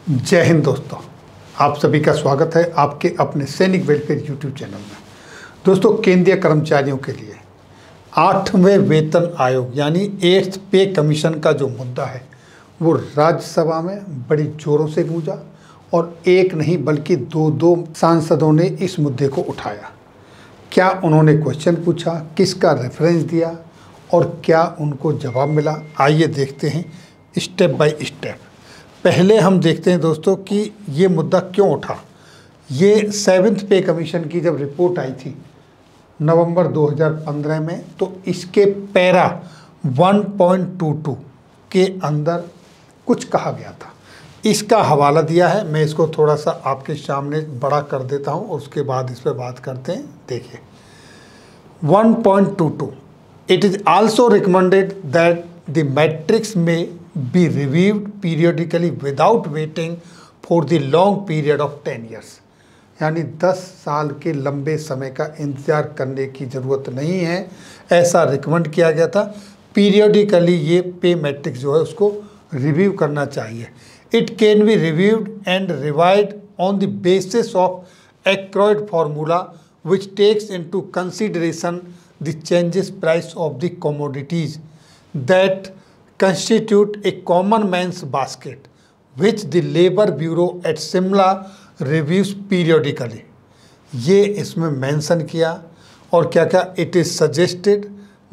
जय हिंद दोस्तों, आप सभी का स्वागत है आपके अपने सैनिक वेलफेयर यूट्यूब चैनल में। दोस्तों, केंद्रीय कर्मचारियों के लिए 8वें वेतन आयोग यानी 8th पे कमीशन का जो मुद्दा है वो राज्यसभा में बड़ी जोरों से गूंजा और एक नहीं बल्कि दो सांसदों ने इस मुद्दे को उठाया। क्या उन्होंने क्वेश्चन पूछा, किसका रेफरेंस दिया और क्या उनको जवाब मिला, आइए देखते हैं स्टेप बाय स्टेप। पहले हम देखते हैं दोस्तों कि ये मुद्दा क्यों उठा। ये 7th पे कमीशन की जब रिपोर्ट आई थी नवंबर 2015 में, तो इसके पैरा 1.22 के अंदर कुछ कहा गया था। इसका हवाला दिया है, मैं इसको थोड़ा सा आपके सामने बड़ा कर देता हूँ और उसके बाद इस पर बात करते हैं। देखिए 1.22, it is also recommended that the matrix में be reviewed periodically without waiting for the long period of 10 years। यानी 10 साल के लंबे समय का इंतज़ार करने की ज़रूरत नहीं है, ऐसा रिकमेंड किया गया था। पीरियडिकली ये पे मैट्रिक्स जो है उसको रिव्यू करना चाहिए। It can be reviewed and revised on the basis of Aykroyd formula which takes into consideration the changes price of the commodities that constitute a common man's basket which the Labour Bureau at Shimla reviews periodically। ये इसमें mention किया और क्या क्या, it is suggested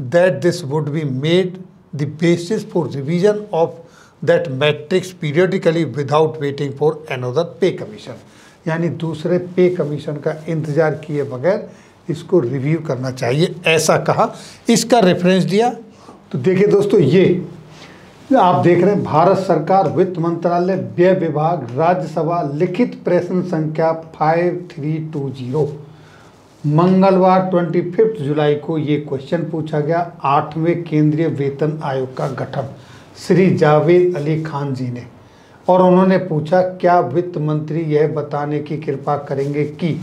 that this would be made the basis for revision of that matrix periodically without waiting for another pay commission। यानी दूसरे पे commission का इंतज़ार किए बगैर इसको रिव्यू करना चाहिए, ऐसा कहा। इसका रेफरेंस दिया तो देखिए दोस्तों, ये आप देख रहे हैं भारत सरकार वित्त मंत्रालय व्यय विभाग राज्यसभा लिखित प्रश्न संख्या 5320। मंगलवार 25 जुलाई को ये क्वेश्चन पूछा गया। 8वें केंद्रीय वेतन आयोग का गठन श्री जावेद अली खान जी ने, और उन्होंने पूछा क्या वित्त मंत्री यह बताने की कृपा करेंगे कि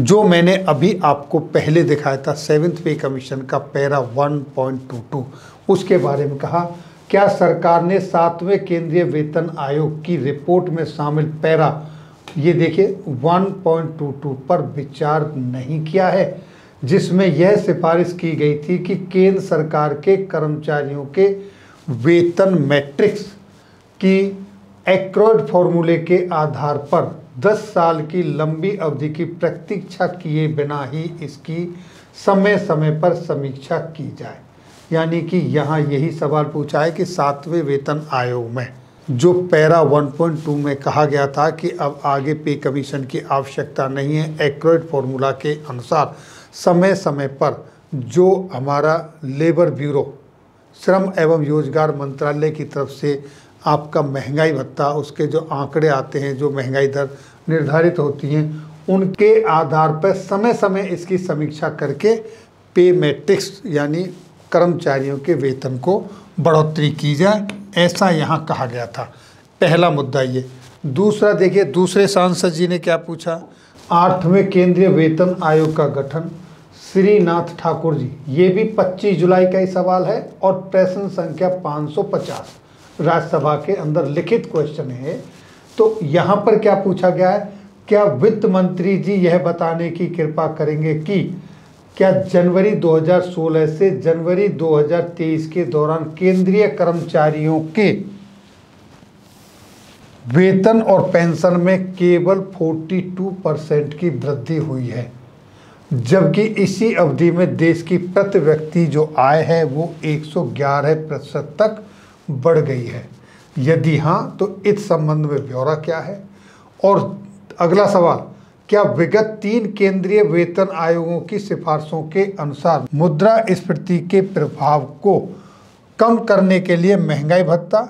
जो मैंने अभी आपको पहले दिखाया था 7th पे कमीशन का पैरा 1.22, उसके बारे में कहा क्या सरकार ने 7वें केंद्रीय वेतन आयोग की रिपोर्ट में शामिल पैरा, ये देखिए 1.22 पर विचार नहीं किया है, जिसमें यह सिफारिश की गई थी कि केंद्र सरकार के कर्मचारियों के वेतन मैट्रिक्स की एक्रोइड फॉर्मूले के आधार पर 10 साल की लंबी अवधि की प्रतीक्षा किए बिना ही इसकी समय समय पर समीक्षा की जाए। यानी कि यहाँ यही सवाल पूछा है कि 7वें वेतन आयोग में जो पैरा 1.2 में कहा गया था कि अब आगे पे कमीशन की आवश्यकता नहीं है, एक्रोइड फॉर्मूला के अनुसार समय समय पर जो हमारा लेबर ब्यूरो श्रम एवं रोजगार मंत्रालय की तरफ से आपका महंगाई भत्ता, उसके जो आंकड़े आते हैं, जो महंगाई दर निर्धारित होती हैं, उनके आधार पर समय समय इसकी समीक्षा करके पे मैट्रिक्स यानी कर्मचारियों के वेतन को बढ़ोतरी की जाए, ऐसा यहाँ कहा गया था। पहला मुद्दा ये। दूसरा देखिए, दूसरे सांसद जी ने क्या पूछा। 8वें केंद्रीय वेतन आयोग का गठन श्रीनाथ ठाकुर जी, ये भी 25 जुलाई का ही सवाल है और प्रश्न संख्या 550 राज्यसभा के अंदर लिखित क्वेश्चन है। तो यहाँ पर क्या पूछा गया है, क्या वित्त मंत्री जी यह बताने की कृपा करेंगे कि क्या जनवरी 2016 से जनवरी 2023 के दौरान केंद्रीय कर्मचारियों के वेतन और पेंशन में केवल 42% की वृद्धि हुई है, जबकि इसी अवधि में देश की प्रति व्यक्ति जो आय है वो 111% तक बढ़ गई है। यदि हाँ तो इस संबंध में ब्यौरा क्या है। और अगला सवाल, क्या विगत 3 केंद्रीय वेतन आयोगों की सिफारिशों के अनुसार मुद्रास्फीति के प्रभाव को कम करने के लिए महंगाई भत्ता,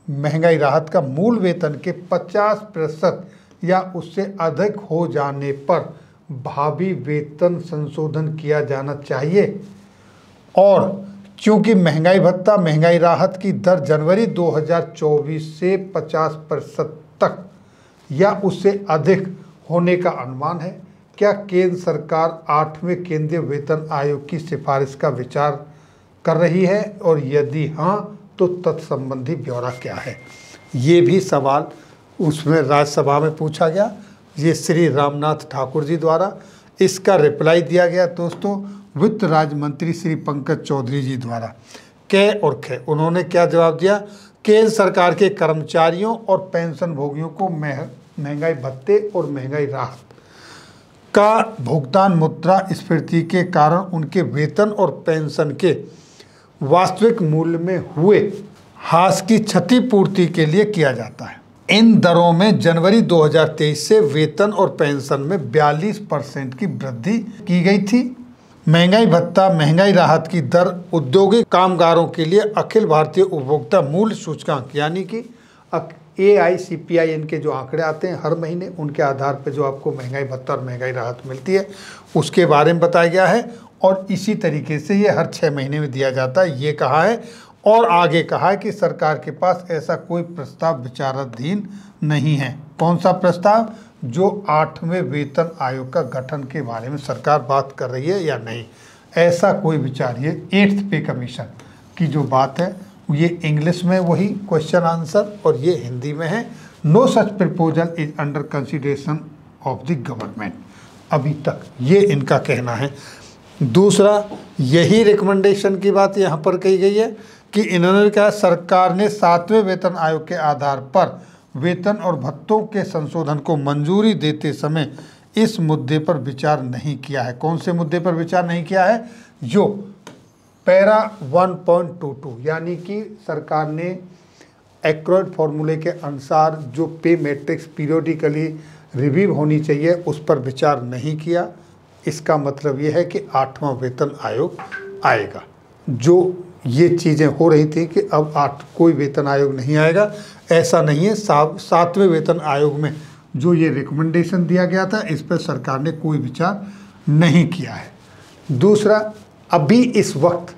महंगाई राहत का मूल वेतन के 50% या उससे अधिक हो जाने पर भावी वेतन संशोधन किया जाना चाहिए। और क्योंकि महंगाई भत्ता, महंगाई राहत की दर जनवरी 2024 से 50% तक या उससे अधिक होने का अनुमान है, क्या केंद्र सरकार 8वें केंद्रीय वेतन आयोग की सिफारिश का विचार कर रही है, और यदि हाँ तो तत्संबंधी ब्यौरा क्या है। ये भी सवाल उसमें राज्यसभा में पूछा गया, ये श्री रामनाथ ठाकुर जी द्वारा। इसका रिप्लाई दिया गया दोस्तों वित्त राज्य मंत्री श्री पंकज चौधरी जी द्वारा। कै और खे, उन्होंने क्या जवाब दिया? केंद्र सरकार के कर्मचारियों और पेंशन भोगियों को महंगाई भत्ते और महंगाई राहत का भुगतान मुद्रास्फीति के कारण उनके वेतन और पेंशन के वास्तविक मूल्य में हुए ह्रास की क्षतिपूर्ति के लिए किया जाता है। इन दरों में जनवरी 2023 से वेतन और पेंशन में 42% की वृद्धि की गई थी। महंगाई भत्ता महंगाई राहत की दर औद्योगिक कामगारों के लिए अखिल भारतीय उपभोक्ता मूल्य सूचकांक यानी कि AICPI के जो आंकड़े आते हैं हर महीने, उनके आधार पर जो आपको महंगाई भत्ता और महंगाई राहत मिलती है उसके बारे में बताया गया है। और इसी तरीके से ये हर 6 महीने में दिया जाता है, ये कहा है। और आगे कहा है कि सरकार के पास ऐसा कोई प्रस्ताव विचाराधीन नहीं है। कौन सा प्रस्ताव? जो 8वें वेतन आयोग का गठन के बारे में सरकार बात कर रही है या नहीं, ऐसा कोई विचार। ये 8th पे कमीशन की जो बात है ये इंग्लिश में वही क्वेश्चन आंसर और ये हिंदी में है। No such proposal is under consideration of the government, अभी तक ये इनका कहना है। दूसरा, यही रिकमेंडेशन की बात यहाँ पर कही गई है कि इन्होंने कहा सरकार ने 7वें वेतन आयोग के आधार पर वेतन और भत्तों के संशोधन को मंजूरी देते समय इस मुद्दे पर विचार नहीं किया है। कौन से मुद्दे पर विचार नहीं किया है? जो पैरा 1.22 यानी कि सरकार ने एक्रोड फॉर्मूले के अनुसार जो पे मैट्रिक्स पीरियोडिकली रिव्यू होनी चाहिए उस पर विचार नहीं किया। इसका मतलब ये है कि 8वां वेतन आयोग आएगा। जो ये चीज़ें हो रही थी कि अब कोई वेतन आयोग नहीं आएगा, ऐसा नहीं है। 7वें वेतन आयोग में जो ये रिकमेंडेशन दिया गया था इस पर सरकार ने कोई विचार नहीं किया है। दूसरा, अभी इस वक्त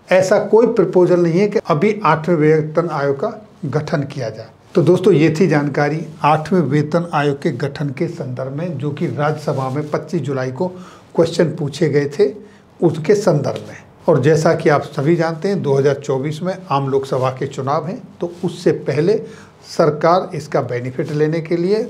ऐसा कोई प्रपोजल नहीं है कि अभी 8वें वेतन आयोग का गठन किया जाए। तो दोस्तों ये थी जानकारी 8वें वेतन आयोग के गठन के संदर्भ में, जो कि राज्यसभा में 25 जुलाई को क्वेश्चन पूछे गए थे उसके संदर्भ में। और जैसा कि आप सभी जानते हैं 2024 में आम लोकसभा के चुनाव हैं, तो उससे पहले सरकार इसका बेनिफिट लेने के लिए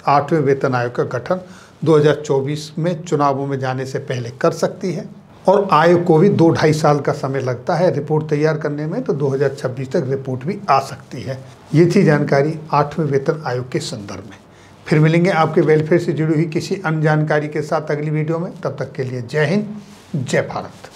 8वें वेतन आयोग का गठन 2024 में चुनावों में जाने से पहले कर सकती है। और आयोग को भी 2-2.5 साल का समय लगता है रिपोर्ट तैयार करने में, तो 2026 तक रिपोर्ट भी आ सकती है। ये थी जानकारी 8वें वेतन आयोग के संदर्भ में। फिर मिलेंगे आपके वेलफेयर से जुड़ी हुई किसी अन्य जानकारी के साथ अगली वीडियो में। तब तक के लिए जय हिंद, जय भारत।